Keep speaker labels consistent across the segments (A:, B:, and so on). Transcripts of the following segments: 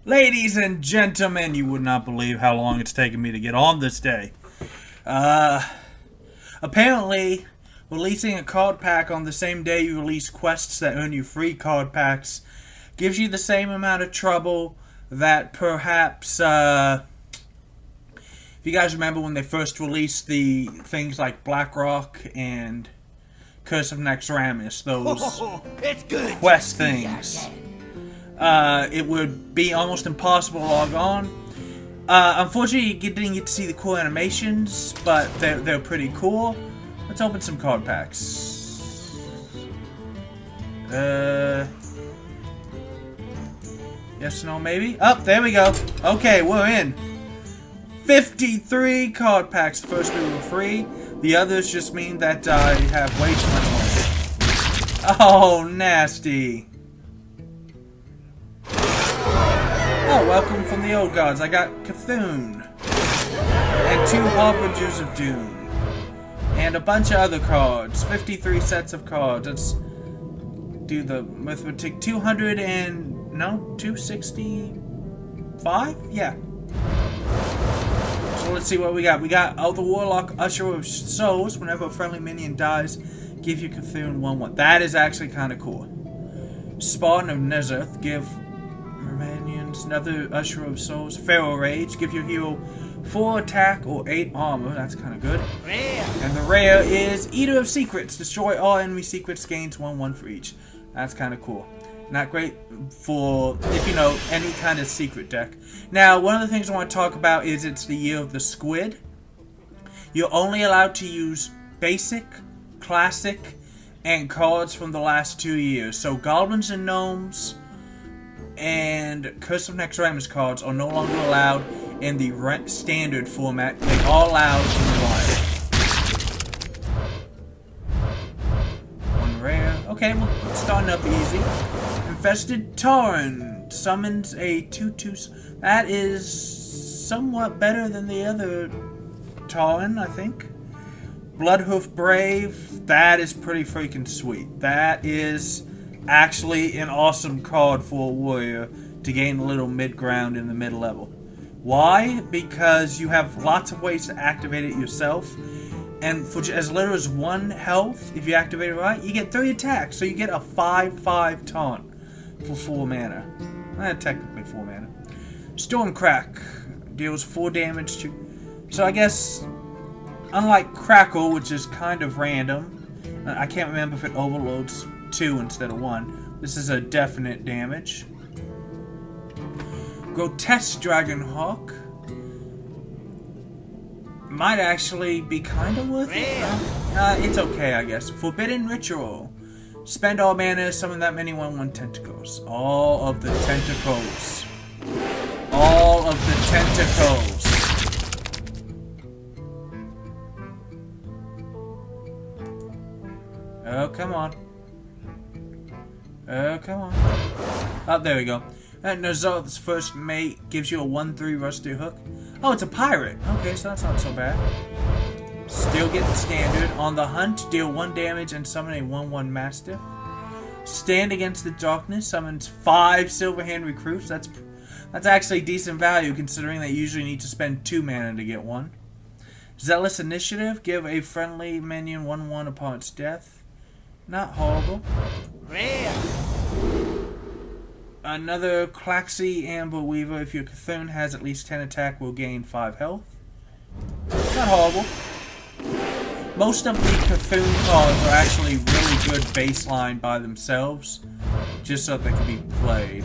A: Ladies and gentlemen, you would not believe how long it's taken me to get on this day. Uh, Apparently, releasing a card pack on the same day you release quests that earn you free card packs gives you the same amount of trouble that perhaps, if you guys remember when they first released the things like Blackrock and Curse of Naxxramas, those
B: It's good
A: quest things. It would be almost impossible to log on. Unfortunately, you didn't get to see the cool animations, but they're pretty cool. Let's open some card packs. Yes, no, maybe? Oh, there we go. Okay, we're in. 53 card packs. The first two were free. The others just mean that I have way too much money. Oh, nasty. Oh, welcome from the old gods. I got Cthulhu. And 2 Harbingers of Doom. And a bunch of other cards. 53 sets of cards. Let's do the arithmetic. 200 and... no? 265? Yeah. So let's see what we got. We got the Warlock Usher of Souls. Whenever a friendly minion dies, give you Cthulhu 1/1. That is actually kind of cool. Spartan of Nezarth. Give minions another Usher of Souls. Pharaoh Rage. Give your hero 4 attack or 8 armor. That's kind of good.
B: Rare.
A: And the rare is Eater of Secrets. Destroy all enemy secrets. Gains 1/1 for each. That's kind of cool. Not great for, if you know, any kind of secret deck. Now, one of the things I want to talk about is it's the year of the squid. You're only allowed to use basic, classic, and cards from the last 2 years. So Goblins and Gnomes and Curse of Naxxramas cards are no longer allowed in the standard format. They are allowed in the wild. One rare. Okay, well, it's starting up easy. Infested Tauren summons a 2/2. That is somewhat better than the other Tauren, I think. Bloodhoof Brave. That is pretty freaking sweet. That is actually an awesome card for a warrior to gain a little mid-ground in the mid-level. Why? Because you have lots of ways to activate it yourself. And for as little as 1 health, if you activate it right, you get 3 attacks. So you get a 5/5 taunt for 4 mana. Technically 4 mana. Stormcrack deals 4 damage to... So I guess, unlike Crackle, which is kind of random, I can't remember if it overloads 2 instead of 1. This is a definite damage. Grotesque Dragonhawk might actually be kind of worth it. It's okay, I guess. Forbidden Ritual. Spend all mana, summon that many 1/1 tentacles. All of the tentacles. All of the tentacles. Oh, come on. Oh, come on. Oh, there we go. N'Zoth's first mate gives you a 1/3 Rusty Hook. Oh, it's a pirate. Okay, so that's not so bad. Still getting standard. On the hunt, deal 1 damage and summon a 1/1 Mastiff. Stand against the darkness, summons 5 Silverhand recruits. That's actually decent value considering they usually need to spend 2 mana to get 1. Zealous Initiative, give a friendly minion 1/1 upon its death. Not horrible.
B: Rare.
A: Another Claxy Amber Weaver. If your Cthulhu has at least 10 attack, will gain 5 health. Not horrible. Most of the Cthulhu cards are actually really good baseline by themselves, just so they can be played.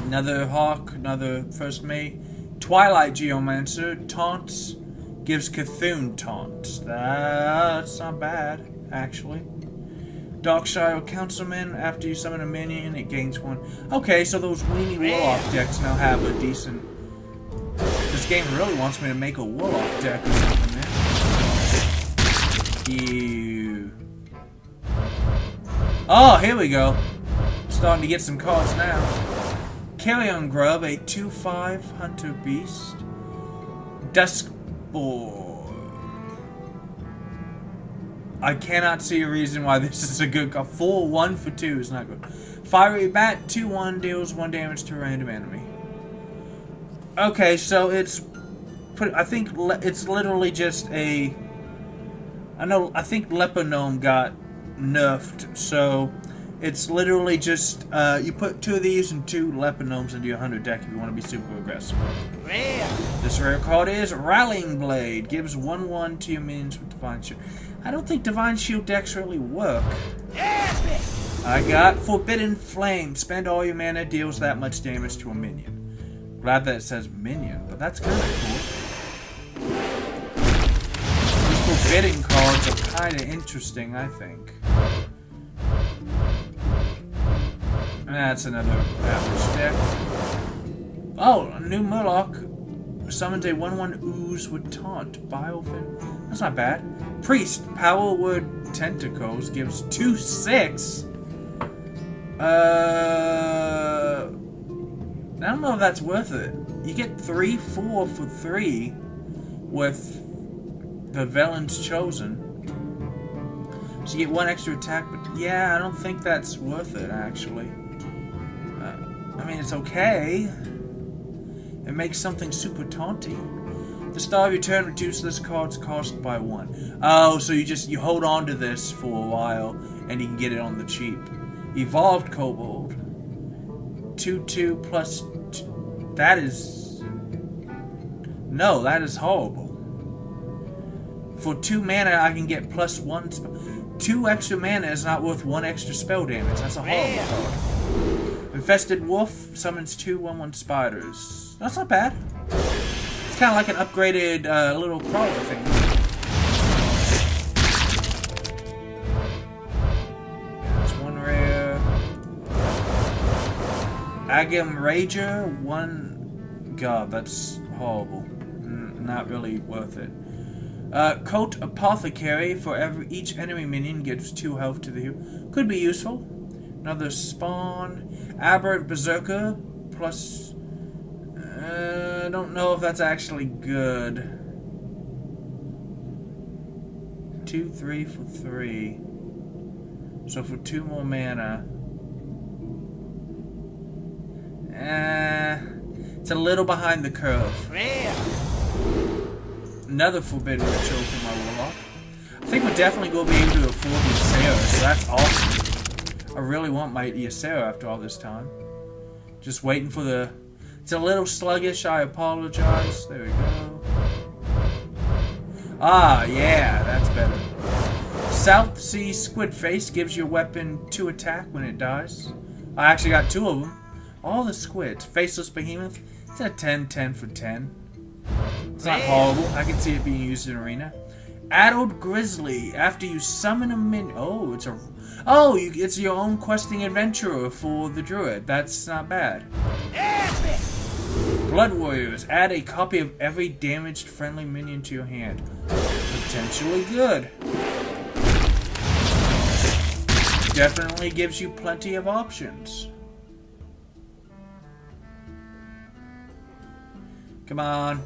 A: Another Hawk, another First Mate. Twilight Geomancer, taunts, gives Cthulhu taunts. That's not bad, actually. Darkshire Councilman, after you summon a minion, it gains 1. Okay, so those weenie Warlock decks now have a decent... This game really wants me to make a Warlock deck or something, man. Ew. Oh, here we go. Starting to get some cards now. Carrion Grub, a 2/5 Hunter Beast. Duskboar. I cannot see a reason why this is a good card. 4/1 for 2 is not good. Fiery Bat 2/1 deals 1 damage to a random enemy. Okay, so I think it's literally just a... I think Leper Gnome got nerfed, so it's literally just, you put 2 of these and 2 Leper Gnomes into your 100 deck if you want to be super aggressive.
B: Rare.
A: This rare card is Rallying Blade. Gives 1/1 to your minions with Divine Shield. I don't think Divine Shield decks really work.
B: Epic.
A: I got Forbidden Flame. Spend all your mana, deals that much damage to a minion. Glad that it says minion, but that's kind of cool. These forbidden cards are kind of interesting, I think. That's another average deck. Oh, a new Murloc. Summons a 1/1 ooze with taunt. Biofin. That's not bad. Priest. Powerwood Tentacles gives 2/6. I don't know if that's worth it. You get 3/4 for 3 with the Velen's Chosen. So you get 1 extra attack, but yeah, I don't think that's worth it, actually. I mean, it's okay. It makes something super taunty. The start of your turn, reduce this card's cost by 1. Oh, so you hold on to this for a while, and you can get it on the cheap. Evolved Kobold. 2/2 plus... That is... No, that is horrible. For 2 mana, I can get +1... 2 extra mana is not worth 1 extra spell damage. That's a horrible card. Infested Wolf summons 2 1/1 spiders. That's not bad. It's kind of like an upgraded little crawler thing. That's 1 rare. Agam Rager, 1... God, that's horrible. Not really worth it. Coat Apothecary, for each enemy minion gives 2 health to the hero. Could be useful. Another spawn. Aberrant Berserker, plus... I don't know if that's actually good. 2, 3 for 3. So for 2 more mana. It's a little behind the curve.
B: Rare.
A: Another Forbidden Ritual for my Warlock. I think we're definitely going to be able to afford Ysera, so that's awesome. I really want my Ysera after all this time. Just waiting for the... It's a little sluggish, I apologize. There we go. Ah, yeah, that's better. South Sea Squid Face gives your weapon 2 attack when it dies. I actually got 2 of them. All the squids. Faceless Behemoth. It's a 10/10 for 10. It's not horrible. I can see it being used in Arena. Addled Grizzly. After you summon a minion... Oh, it's a... Oh, it's your own questing adventurer for the druid. That's not bad.
B: Epic.
A: Blood Warriors. Add a copy of every damaged friendly minion to your hand. Potentially good. Definitely gives you plenty of options. Come on.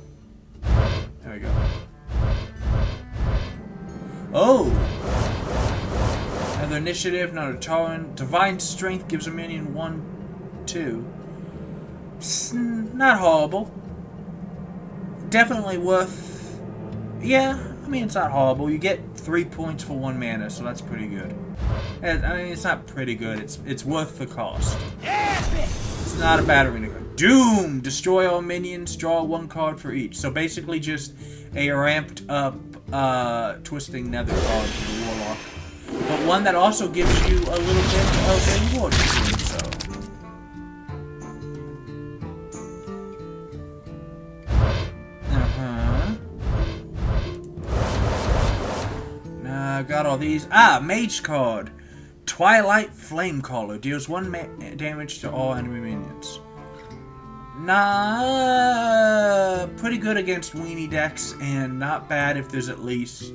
A: There we go. Oh! Another initiative, not a torrent. Divine Strength gives a minion 1/2. Not horrible. Definitely worth... Yeah, I mean, it's not horrible. You get 3 points for 1 mana, so that's pretty good. I mean, it's not pretty good. It's worth the cost.
B: Epic.
A: It's not a bad arena card. Doom! Destroy all minions, draw 1 card for each. So basically just a ramped up Twisting Nether card for the Warlock. But one that also gives you a little bit of a reward for doing so. Got all these. Ah, Mage card. Twilight Flamecaller. Deals 1 damage to all enemy minions. Nah, pretty good against weenie decks, and not bad if there's at least...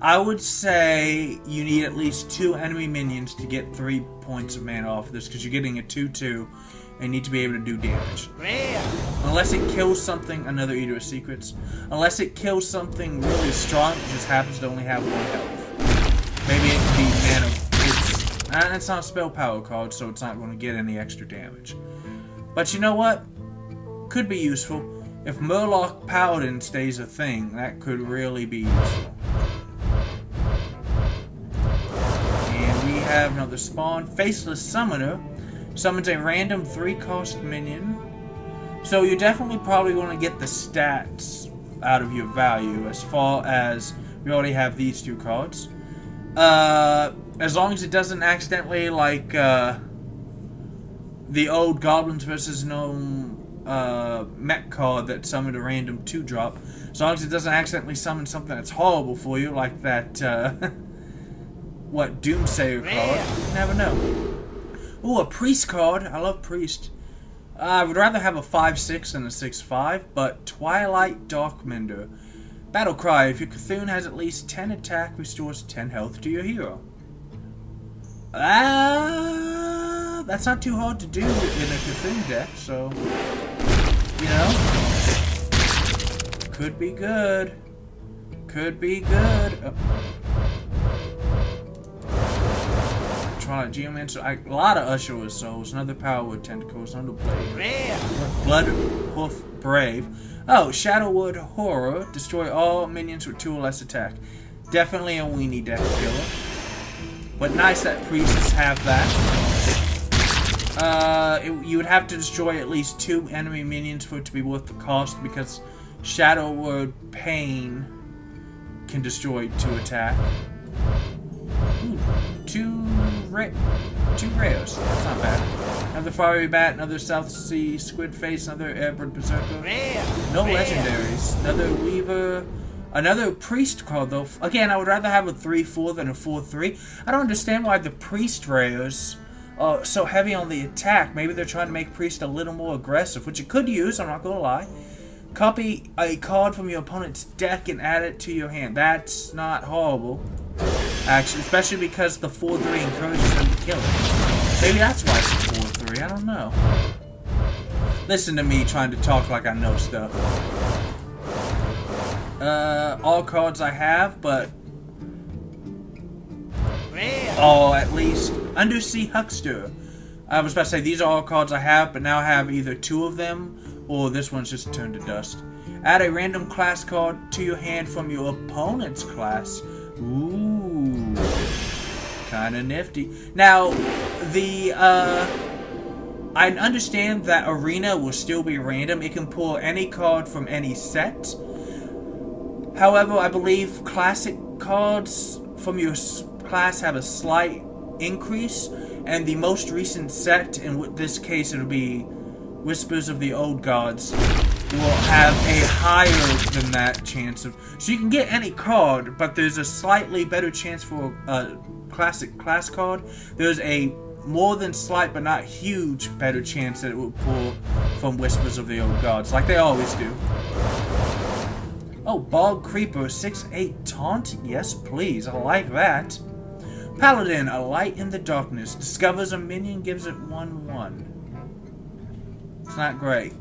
A: I would say you need at least 2 enemy minions to get 3 points of mana off of this, because you're getting a 2/2, and need to be able to do damage.
B: Rare.
A: Unless it kills something, another Eater of Secrets. Unless it kills something really strong, it just happens to only have 1 health. Maybe it could be mana. And it's not a spell power card, so it's not going to get any extra damage. But you know what? Could be useful. If Murloc Paladin stays a thing, that could really be useful. And we have another spawn. Faceless Summoner. Summons a random 3-cost minion. So you're definitely probably going to get the stats out of your value as far as we already have these 2 cards. As long as it doesn't accidentally, like, the old Goblins vs. Gnome mech card that summoned a random 2-drop. As long as it doesn't accidentally summon something that's horrible for you, like that, what, Doomsayer card. You never know. Ooh, a Priest card. I love Priest. I would rather have a 5/6 than a 6/5, but Twilight Darkmender. Battlecry. If your Cthulhu has at least 10 attack, restores 10 health to your hero. That's not too hard to do in a Cthulhu deck, so, you know, could be good. Could be good. Geomancer, a lot of Usher Souls, another Power Wood Tentacles, another Blade. Blood Hoof Brave. Oh, Shadowwood Horror. Destroy all minions with 2 or less attack. Definitely a weenie deck killer. But nice that priests have that. You would have to destroy at least 2 enemy minions for it to be worth the cost, because Shadowwood Pain can destroy 2 attack. Ooh, 2 rares. That's not bad. Another Fiery Bat, another South Sea Squid Face, another Airbird Berserker. No legendaries. Another Weaver. Another Priest card, though. Again, I would rather have a 3/4 than a 4/3. I don't understand why the Priest rares are so heavy on the attack. Maybe they're trying to make Priest a little more aggressive, which it could use, I'm not gonna lie. Copy a card from your opponent's deck and add it to your hand. That's not horrible. Actually, especially because the 4/3 encourages them to kill it. Maybe that's why it's a 4/3, I don't know. Listen to me trying to talk like I know stuff. All cards I have, but... Oh, at least Undersea Huckster. I was about to say, these are all cards I have, but now I have either 2 of them, or this one's just turned to dust. Add a random class card to your hand from your opponent's class. Ooh, kinda nifty. Now, I understand that Arena will still be random. It can pull any card from any set. However, I believe classic cards from your class have a slight increase, and the most recent set, in this case it'll be Whispers of the Old Gods, will have a higher than that chance of... So you can get any card, but there's a slightly better chance for a classic class card. There's a more than slight but not huge better chance that it will pull from Whispers of the Old Gods, like they always do. Oh, Bog Creeper, 6/8 Taunt? Yes, please, I like that. Paladin, a light in the darkness. Discovers a minion, gives it 1/1. It's not great.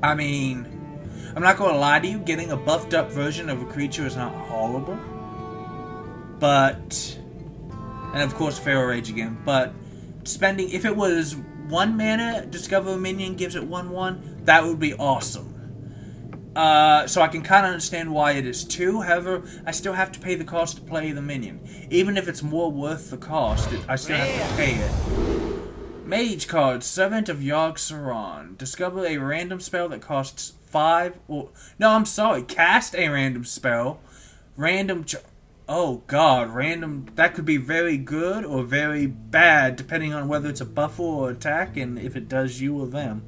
A: I mean, I'm not going to lie to you, getting a buffed up version of a creature is not horrible. But, and of course Pharaoh Rage again, but spending, if it was 1 mana, discover a minion, gives it 1/1, that would be awesome. So I can kind of understand why it is 2, however, I still have to pay the cost to play the minion. Even if it's more worth the cost, I still have to pay it. Mage card, Servant of Yogg-Saron. Discover a random spell that costs 5 or... No, I'm sorry. Cast a random spell. Oh god, random... That could be very good or very bad, depending on whether it's a buffer or attack, and if it does you or them.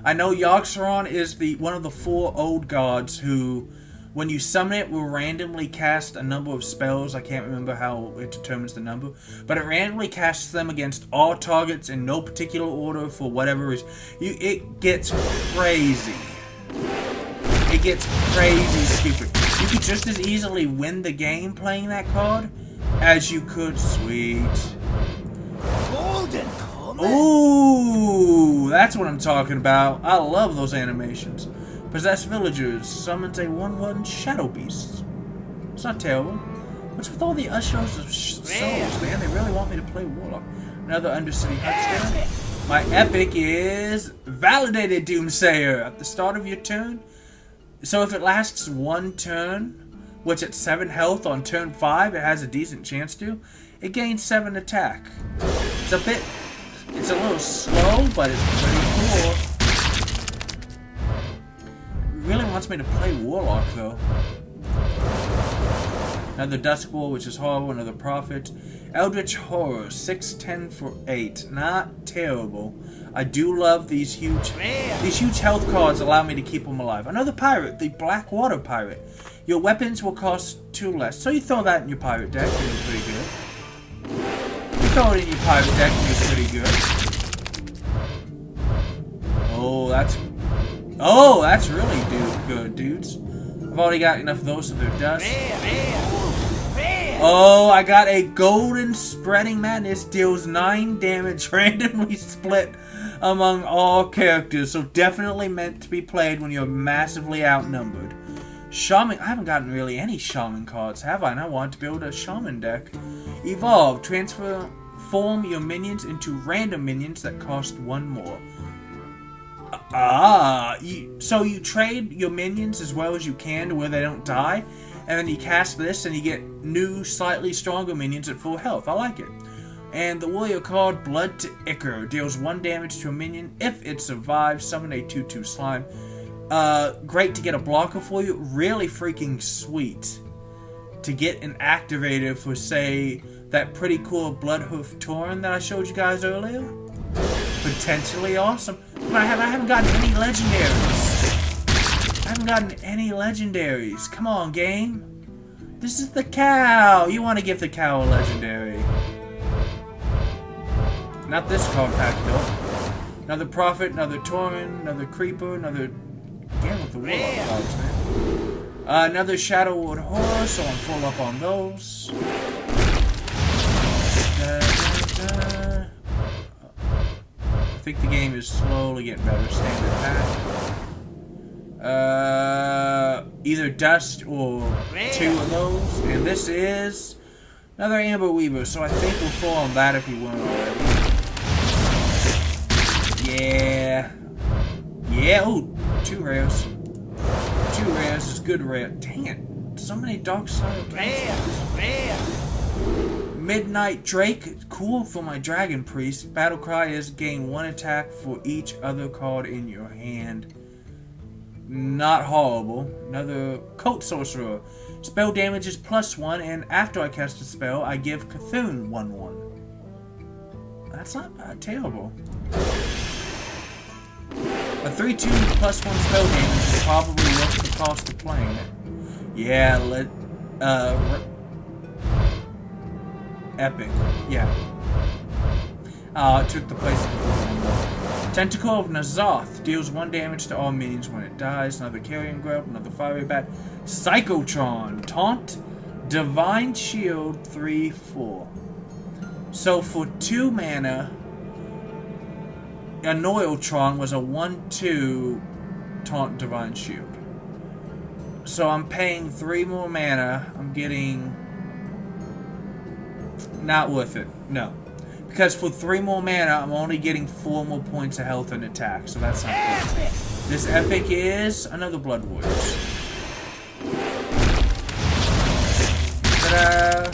A: I know Yogg-Saron is one of the 4 old gods who, when you summon it, will randomly cast a number of spells. I can't remember how it determines the number. But it randomly casts them against all targets in no particular order for whatever reason. It gets crazy. It gets crazy stupid. You could just as easily win the game playing that card as you could... Sweet.
B: Golden.
A: Ooh, that's what I'm talking about. I love those animations. Possessed Villagers summons a 1/1 Shadow Beast. It's not terrible. What's with all the ushers of souls, man? They really want me to play Warlock. Another Undercity Huckster. My epic is Validated Doomsayer at the start of your turn. So if it lasts one turn, which at 7 health on turn 5, it has a decent chance to, it gains 7 attack. It's a little slow, but it's pretty cool. It really wants me to play Warlock, though. Another Duskboar, which is horrible. Another Prophet. Eldritch Horror, 610 for 8. Not terrible. I do love these huge health cards. Allow me to keep them alive. Another Pirate, the Blackwater Pirate. Your weapons will cost 2 less. So you throw that in your pirate deck, and you're pretty good. You throw it in your pirate deck, and you're pretty good. Oh, that's really good, dudes. I've already got enough of those of their dust. Oh, I got a Golden Spreading Madness. Deals 9 damage, randomly split among all characters. So definitely meant to be played when you're massively outnumbered. Shaman. I haven't gotten really any Shaman cards, have I? And I want to build a Shaman deck. Evolve. Transform your minions into random minions that cost 1 more. So you trade your minions as well as you can to where they don't die, and then you cast this and you get new, slightly stronger minions at full health. I like it. And the warrior card, Blood to Ichor, deals 1 damage to a minion. If it survives, summon a 2/2 slime. Great to get a blocker for you. Really freaking sweet to get an activator for, say, that pretty cool Bloodhoof Tauren that I showed you guys earlier. Potentially awesome. But I haven't gotten any legendaries. I haven't gotten any legendaries. Come on, game. This is the cow. You want to give the cow a legendary. Not this card pack, though. Another Prophet, another Tauren, another Creeper, another... Again with the Warlock cards, man. Another Shadowwood Horror, so I'm full up on those. I think the game is slowly getting better. Standard pack. Either Dust or 2 of those. And this is another Amber Weaver, so I think we'll fall on that if we weren't already. Yeah. Yeah, ooh, 2 rares. 2 rares is good rare. Dang it. So many Dark Side. Midnight Drake, cool for my Dragon Priest. Battle Cry is gain 1 attack for each other card in your hand. Not horrible. Another Coat Sorcerer. Spell damage is +1, and after I cast a spell, I give Cthulhu 1/1. That's not terrible. A 3/2 +1 spell damage is probably worth the cost of playing it. Yeah, epic. Yeah. It took the place of the Tentacle of N'Zoth deals 1 damage to all minions when it dies. Another Carrion Grub, another Fiery Bat. Psychotron. Taunt. Divine Shield 3/4. So for 2 mana, Anoiltron was a 1/2 Taunt Divine Shield. So I'm paying 3 more mana. I'm getting... Not worth it. No. Because for 3 more mana, I'm only getting 4 more points of health and attack. So that's not good. This epic is another Blood Warriors. Ta-da!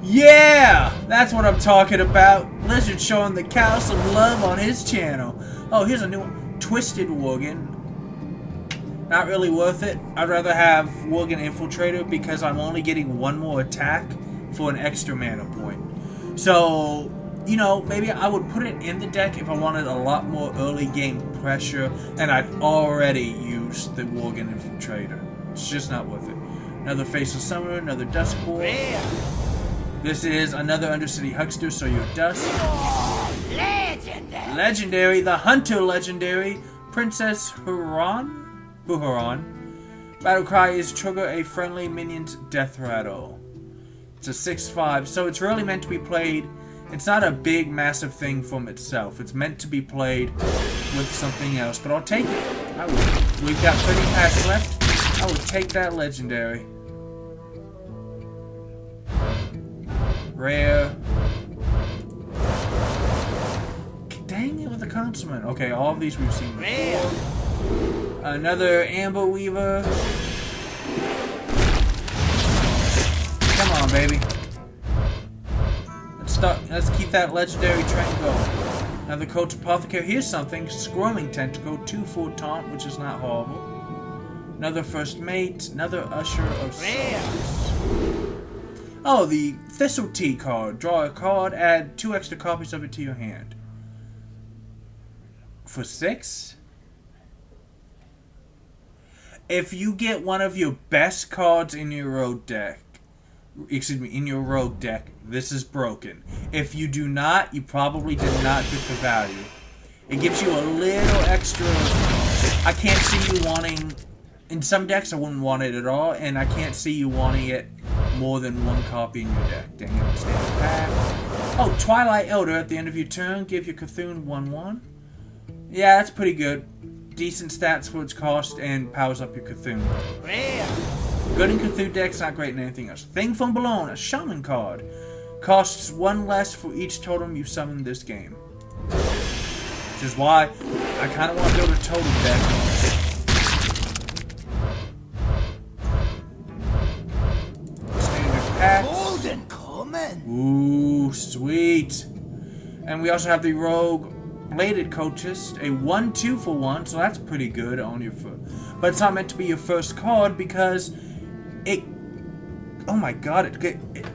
A: Yeah! That's what I'm talking about. Blizzard showing the cow some love on his channel. Oh, here's a new one. Twisted Worgen. Not really worth it. I'd rather have Worgen Infiltrator because I'm only getting 1 more attack for an extra mana point. So, you know, maybe I would put it in the deck if I wanted a lot more early game pressure and I'd already used the Worgen Infiltrator. It's just not worth it. Another Faceless Summoner, another Duskboar. This is another Undercity Huckster, so you're Dust. Legendary, the Hunter Legendary, Princess Buharon. Battlecry is trigger a friendly minion's death rattle. It's a 6/5, so it's really meant to be played. It's not a big, massive thing from itself. It's meant to be played with something else, but I'll take it. I would. We've got 30 packs left. I would take that legendary. Rare. Dang it with the consummate. Okay, all of these we've seen before. Another Amber Weaver. Come on, baby. Let's keep that legendary train going. Another Coach Apothecary. Here's something. Scrolling Tentacle. 2 for Taunt, which is not horrible. Another First Mate. Another Usher of Souls. Oh, the Thistle Tea card. Draw a card. Add 2 extra copies of it to your hand. For 6? If you get one of your best cards in your rogue deck, this is broken. If you do not, you probably did not get the value. It gives you a little extra. I can't see you wanting. In some decks, I wouldn't want it at all, and I can't see you wanting it more than 1 copy in your deck. Dang it, standard pack. Oh, Twilight Elder at the end of your turn. Give your Cthulhu 1/1. Yeah, that's pretty good. Decent stats for its cost and powers up your Cthulhu. Good in Cthulhu decks, not great in anything else. Thing from Bologna, a Shaman card. Costs 1 less for each totem you summon this game. Which is why I kind of want to build a totem deck. Standard packs.
B: Golden Common.
A: Ooh, sweet. And we also have the Rogue Bladed Cultist, a 1/2 for 1, so that's pretty good on your foot. But it's not meant to be your first card because it. Oh my god!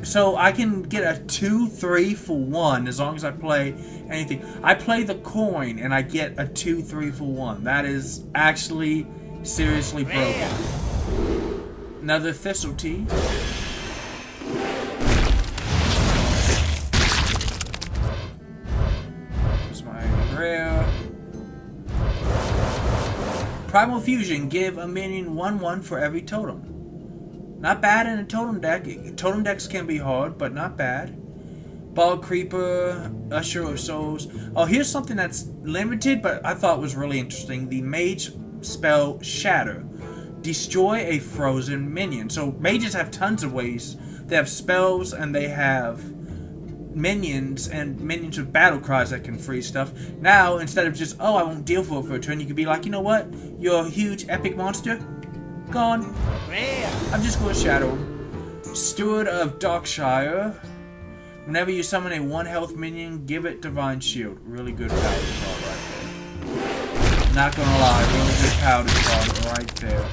A: So I can get a 2/3 for 1 as long as I play anything. I play the coin and I get a 2/3 for 1. That is actually seriously broken. Another Thistle Tea. Rare. Primal Fusion. Give a minion 1/1 for every totem. Not bad in a totem deck. Totem decks can be hard, but not bad. Ball Creeper. Usher of Souls. Oh, here's something that's limited, but I thought was really interesting. The mage spell Shatter. Destroy a frozen minion. So mages have tons of ways. They have spells and they have minions and minions with battle cries that can freeze stuff. Now, instead of just, oh, I won't deal for it for a turn, you could be like, you know what? You're a huge epic monster. Gone. I'm just going to shadow him. Steward of Darkshire. Whenever you summon a 1 health minion, give it Divine Shield. Really good powder card right there. Not gonna lie, really good powder card right there.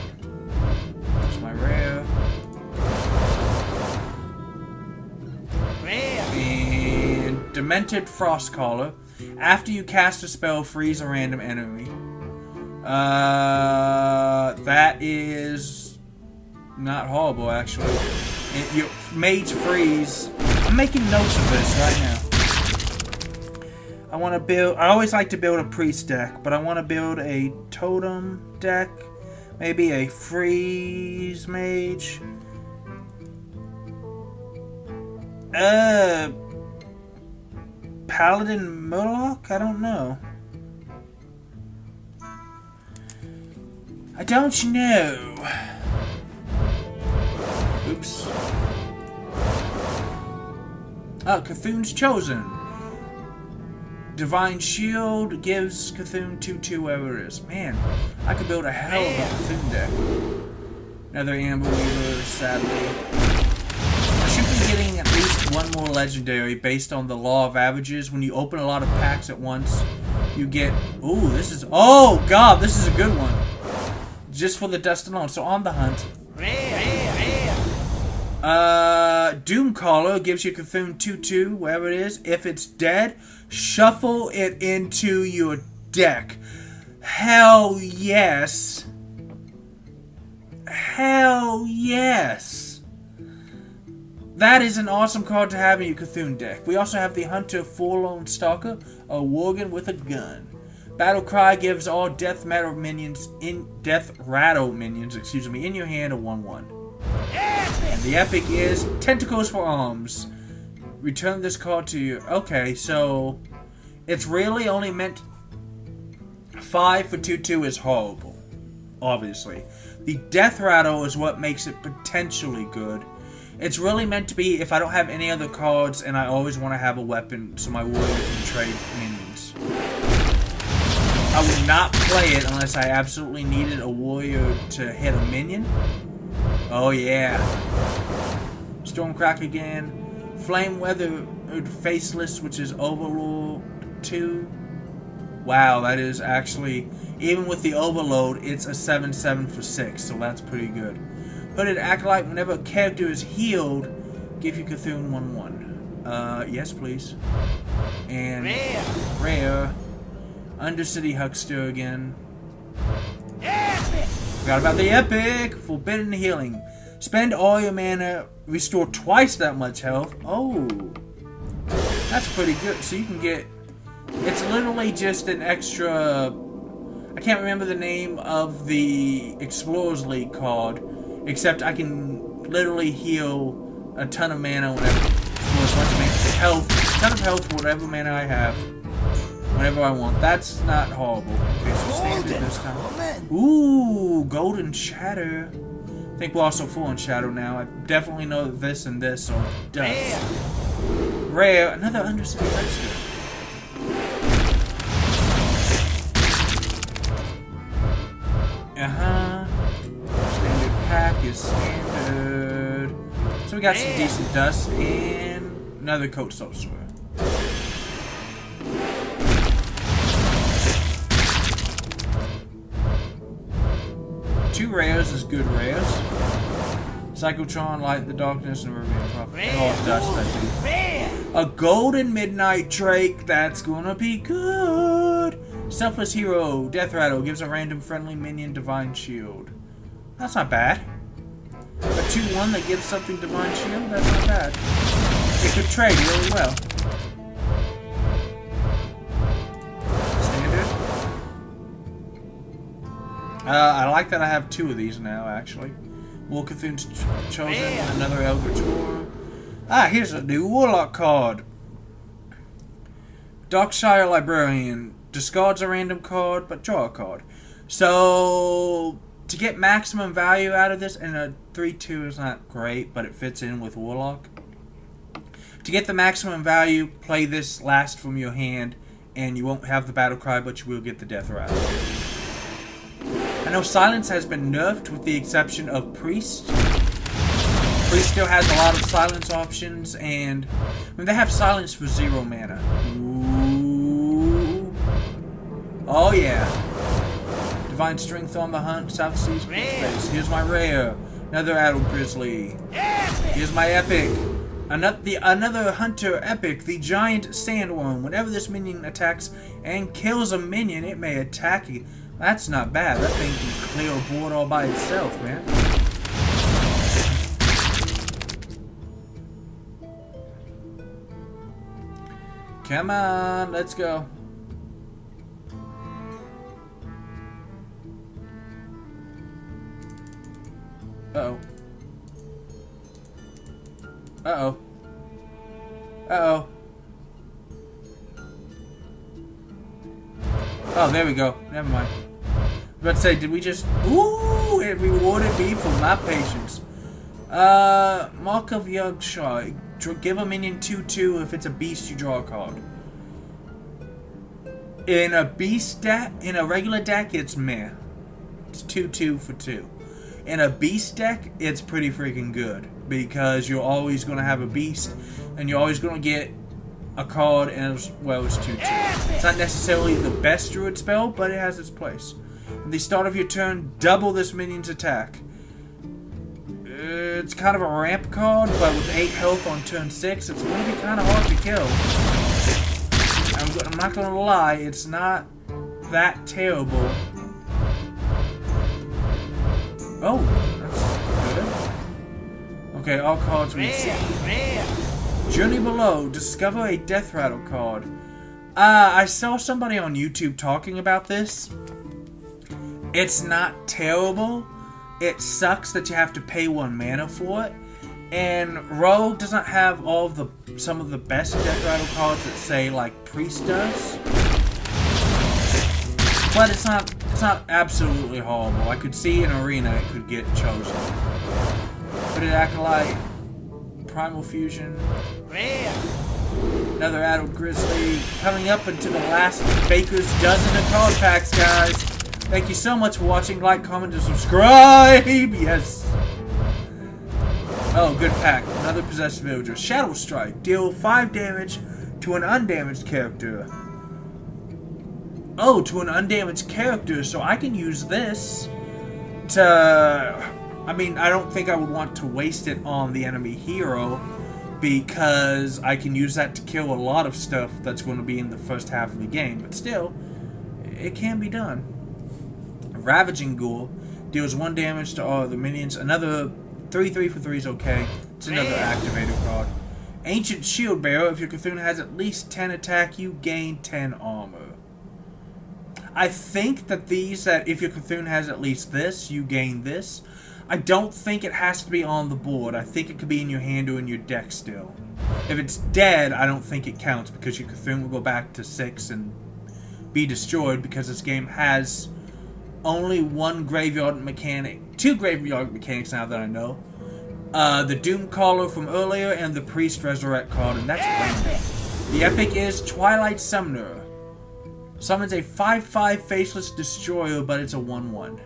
A: There's my rare. And Demented Frostcaller. After you cast a spell, freeze a random enemy. That is not horrible, actually. Your Mage Freeze. I'm making notes of this right now. I always like to build a priest deck, but I want to build a totem deck. Maybe a freeze mage. Paladin Murloc? I don't know. I don't know. Oops. Oh, Cthulhu's Chosen. Divine Shield gives Cthulhu 2/2 wherever it is. Man, I could build a hell of a Cthulhu deck. Another Amber Weaver, sadly. I should be getting at least 1 more legendary based on the law of averages. When you open a lot of packs at once, you get... Ooh, this is... Oh, God, this is a good one. Just for the dust alone. So on the hunt. Doomcaller gives you Cthulhu 2/2, wherever it is. If it's dead, shuffle it into your deck. Hell yes. Hell yes. That is an awesome card to have in your Cthulhu deck. We also have the Hunter Forlorn Stalker, a Worgen with a gun. Battle Cry gives all Death Rattle minions in your hand a 1/1. And the epic is Tentacles for Arms. Return this card to you. Okay, so it's really only meant 5 for 2/2 is horrible. Obviously. The Death Rattle is what makes it potentially good. It's really meant to be if I don't have any other cards and I always want to have a weapon so my warrior can trade minions. I would not play it unless I absolutely needed a warrior to hit a minion. Oh yeah. Stormcrack again. Flame Weathered Faceless, which is Overlord 2. Wow, that is actually, even with the Overload, it's a 7/7 for 6, so that's pretty good. Hooded Acolyte, whenever a character is healed, give you Cthulhu 1/1. Yes please. And rare. Undercity Huckster again.
B: Epic.
A: Forgot about the epic! Forbidden Healing. Spend all your mana, restore twice that much health. Oh, that's pretty good. So you can get, it's literally just an extra, I can't remember the name of the Explorers League card, except I can literally heal a ton of mana whenever, for as much mana, health, a ton of health for whatever mana I have, whenever I want. That's not horrible. Okay, so standard this time. Ooh, Golden Shatter. I think we're also full on Shadow now. I definitely know that this and this are dust. Rare. Another Undercity Huckster. Standard pack is standard. So we got some decent dust and another Coat Sorcerer. Two rares is good rares. Psychotron, Light in the Darkness, and Rivian Prophet. Oh, dust, I think. A Golden Midnight Drake, that's gonna be good. Selfless Hero, Death Rattle, gives a random friendly minion Divine Shield. That's not bad. A 2/1 that gives something Divine Shield, that's not bad. It could trade really well. I like that I have 2 of these now, actually. Wolcathoon's Chosen, another Eldritch War. Ah, here's a new Warlock card. Darkshire Librarian. Discards a random card, but draw a card. So, to get maximum value out of this, and a 3/2 is not great, but it fits in with Warlock. To get the maximum value, play this last from your hand, and you won't have the Battle Cry, but you will get the Death Rattle. I know Silence has been nerfed with the exception of Priest. Priest still has a lot of silence options, and I mean, they have silence for 0 mana. Ooh. Oh yeah. Divine Strength on the Hunt, South Seas Space. Here's my rare. Another Adult Grizzly. Here's my epic. Another Hunter epic, the Giant Sandworm. Whenever this minion attacks and kills a minion, it may attack you. That's not bad. That thing can clear a board all by itself, man. Come on, let's go. Uh-oh. Uh-oh. Uh-oh. Oh, there we go. Never mind. I was about to say, did we just... Ooh! It rewarded me for my patience. Mark of Yugshar. Give a minion 2/2. If it's a beast, you draw a card. In a beast deck... In a regular deck, it's meh. It's 2/2 for 2. In a beast deck, it's pretty freaking good. Because you're always going to have a beast. And you're always going to get a card, and as well as 2/2. It's not necessarily the best druid spell, but it has its place. At the start of your turn, double this minion's attack. It's kind of a ramp card, but with 8 health on turn 6, it's going to be kind of hard to kill. I'm not going to lie, it's not that terrible. Oh, that's good. Okay, all cards we see. Journey Below. Discover a Death Rattle card. I saw somebody on YouTube talking about this. It's not terrible. It sucks that you have to pay 1 mana for it. And Rogue doesn't have all of some of the best Death Rattle cards that say like Priest does. But it's not absolutely horrible. I could see in Arena it could get chosen. But an Acolyte. Primal Fusion.
B: Rare.
A: Another Addled Grizzly. Coming up into the last Baker's dozen of card packs, guys. Thank you so much for watching. Like, comment, and subscribe. Yes. Oh, good pack. Another Possessed Villager. Shadow Strike. Deal 5 damage to an undamaged character. Oh, to an undamaged character. So I can use this to... I mean, I don't think I would want to waste it on the enemy hero, because I can use that to kill a lot of stuff that's going to be in the first half of the game. But still, it can be done. Ravaging Ghoul deals 1 damage to all the minions. Another 3/3 for 3 is okay. It's another activator card. Ancient Shield Bearer. If your Cthulhu has at least 10 attack, you gain 10 armor. I think that if your Cthulhu has at least this, you gain this. I don't think it has to be on the board. I think it could be in your hand or in your deck still. If it's dead, I don't think it counts, because your Cthulhu will go back to 6 and be destroyed, because this game has only 1 graveyard mechanic. 2 graveyard mechanics now that I know. The Doom Caller from earlier and the Priest Resurrect card, and that's random. The epic is Twilight Summoner. Summons a 5/5 Faceless Destroyer, but it's a 1/1.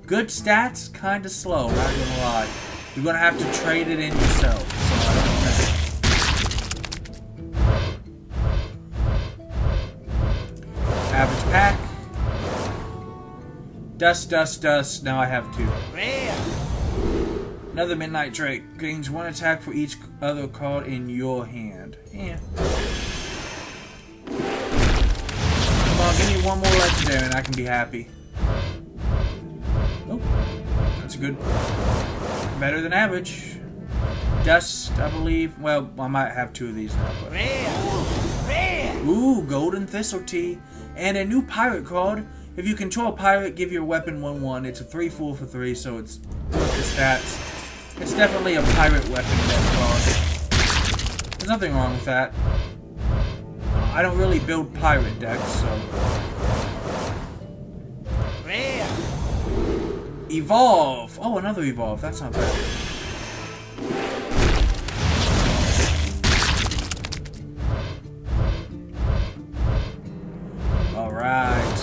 A: Good stats, kinda slow, not gonna lie. You're gonna have to trade it in yourself, so I don't know. Average pack. Dust, dust, dust. Now I have 2.
B: Rare.
A: Another Midnight Drake. Gains 1 attack for each other card in your hand. Yeah. Come on, give me 1 more legendary and I can be happy. Oh, that's good. Better than average. Dust, I believe. Well, I might have 2 of these now. But...
B: Rare. Rare.
A: Ooh, Golden Thistle Tea. And a new pirate card. If you control a pirate, give your weapon 1/1. It's a 3/4 for 3, so it's worth the stats. It's definitely a pirate weapon, that card. There's nothing wrong with that. I don't really build pirate decks, so...
B: Rare.
A: Evolve! Oh, another Evolve. That's not bad. Alright.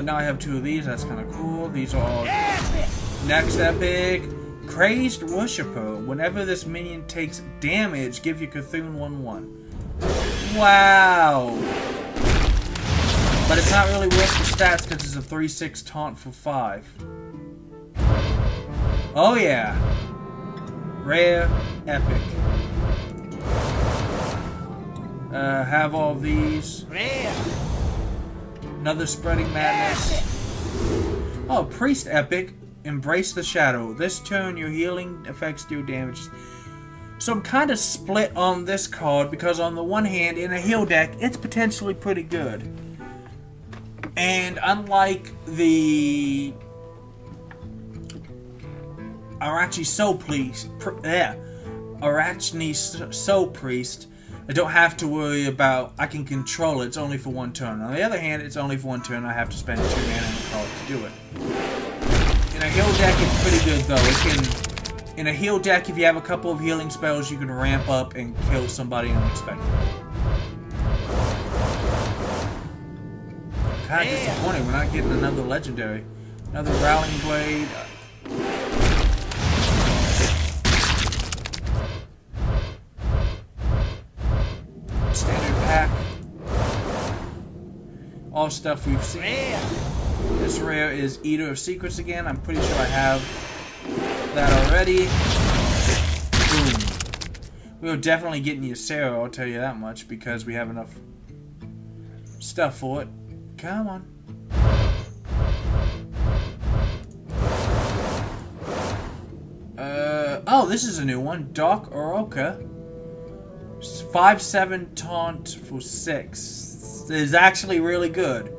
A: Now I have 2 of these. That's kind of cool. These are all...
B: Epic.
A: Next epic. Crazed Worshipper. Whenever this minion takes damage, give your Cthulhu 1/1. Wow! But it's not really worth the stats because it's a 3/6 taunt for 5. Oh yeah! Rare, epic. Have all of these.
B: Rare.
A: Another Spreading Madness. Oh, Priest epic. Embrace the Shadow. This turn, your healing effects deal damage. So I'm kind of split on this card, because on the one hand, in a heal deck, it's potentially pretty good. And unlike the Arachi Soul Priest, I don't have to worry about, I can control it, it's only for 1 turn. On the other hand, it's only for 1 turn, I have to spend 2 mana on the card to do it. In a heal deck, it's pretty good though. In a heal deck, if you have a couple of healing spells, you can ramp up and kill somebody unexpected. Kinda disappointed we're not getting another legendary. Another Rowling Blade. Standard pack. All stuff we've seen.
B: Rare.
A: This rare is Eater of Secrets again. I'm pretty sure I have that already. Boom. We're definitely getting Ysera, I'll tell you that much, because we have enough stuff for it. Come on. Oh, this is a new one. Dark Oroka. 5/7 taunt for 6. It is actually really good.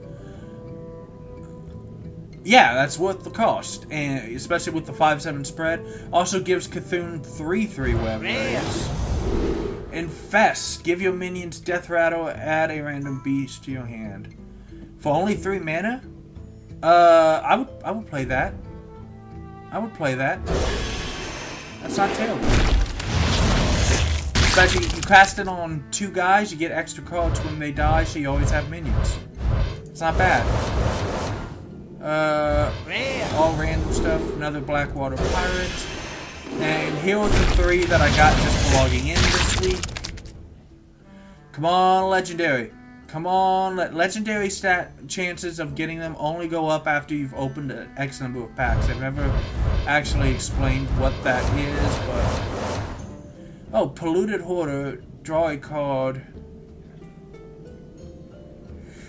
A: Yeah, that's worth the cost, and especially with the 5/7 spread. Also gives Cthulhu 3/3 whatever it is. Infest. Give your minions Death Rattle. Add a random beast to your hand. For only 3 mana? I would play that. I would play that. That's not terrible. Especially you cast it on 2 guys, you get extra cards when they die, so you always have minions. It's not bad.
B: Rare.
A: All random stuff. Another Blackwater Pirate. And here are the 3 that I got just for logging in this week. Come on, Legendary. Come on, Legendary stat chances of getting them only go up after you've opened an X number of packs. I've never actually explained what that is, but... Oh, Polluted Hoarder. Draw a card.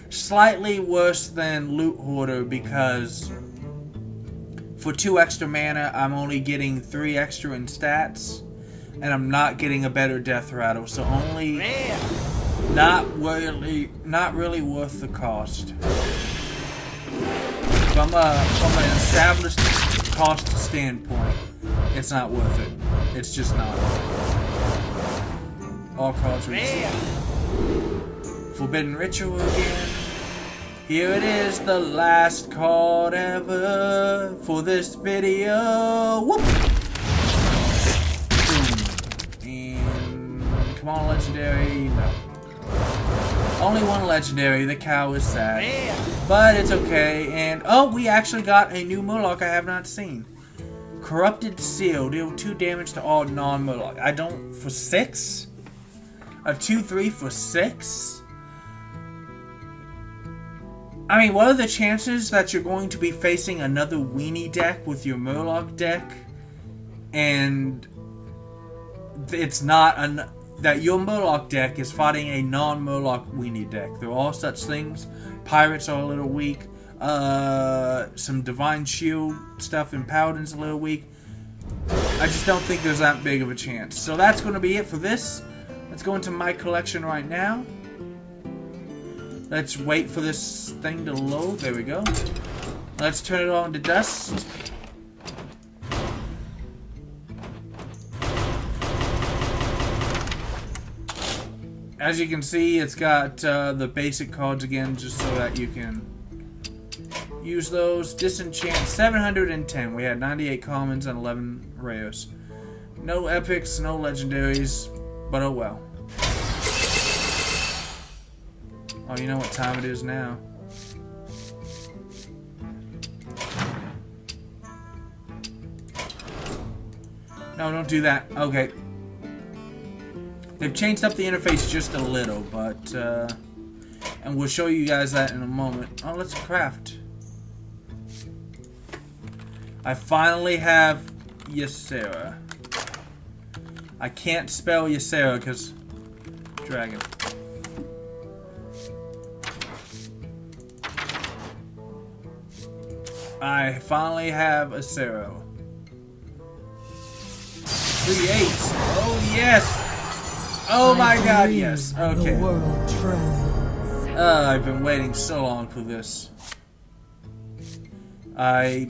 A: Slightly worse than Loot Hoarder because for 2 extra mana, I'm only getting 3 extra in stats, and I'm not getting a better Death Rattle, so only
B: Rare.
A: not really worth the cost. From an established cost standpoint, it's not worth it. It's just not. All cards are
B: Rare.
A: Forbidden Ritual again. Here it is, the last card ever for this video. Whoop! Boom. And come on, Legendary. No. Only 1 Legendary. The cow is sad.
B: Rare.
A: But it's okay. And oh, we actually got a new Murloc I have not seen. Corrupted Seal. Deal 2 damage to all non-Murloc. I don't... For 6? A 2/3 for 6? I mean, what are the chances that you're going to be facing another Weenie deck with your Murloc deck, and it's not that your Murloc deck is fighting a non-Murloc Weenie deck? There are such things. Pirates are a little weak. Some Divine Shield stuff in Paladin's a little weak. I just don't think there's that big of a chance. So that's going to be it for this. Let's go into my collection right now. Let's wait for this thing to load. There we go. Let's turn it on to dust. As you can see, it's got the basic cards again, just so that you can use those. Disenchant 710. We had 98 commons and 11 rares. No epics, no legendaries, but oh well. Oh, you know what time it is now. No, don't do that. Okay. They've changed up the interface just a little, but, and we'll show you guys that in a moment. Oh, let's craft. I finally have Ysera. I can't spell Ysera because dragon. I finally have a Ysera. 3/8. Oh yes. Oh my god, yes. Okay. I've been waiting so long for this. I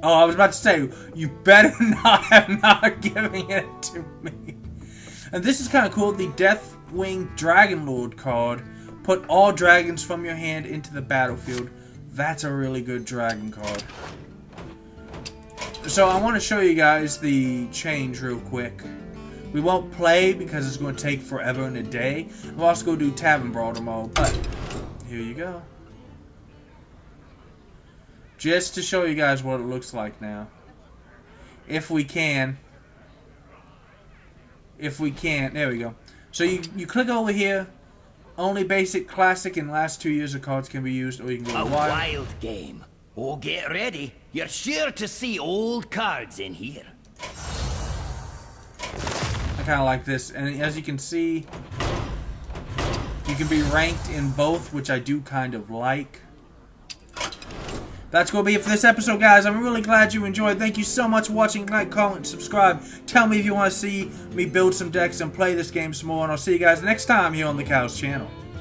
A: was about to say, you better not have not giving it to me. And this is kind of cool. The Deathwing Dragon Lord card. Put all dragons from your hand into the battlefield. That's a really good dragon card. So I want to show you guys the change real quick. We won't play because it's going to take forever and a day. We'll also go do Tavern Brawl tomorrow, but here you go. Just to show you guys what it looks like now. If we can. If we can. There we go. So you click over here. Only basic, classic, and last 2 years of cards can be used, or you can go
B: A
A: to wild.
B: wild game. Oh, get ready. You're sure to see old cards in here.
A: I kind of like this, and as you can see, you can be ranked in both, which I do kind of like. That's going to be it for this episode, guys. I'm really glad you enjoyed. Thank you so much for watching. Like, comment, subscribe. Tell me if you want to see me build some decks and play this game some more, and I'll see you guys next time here on the Cows channel.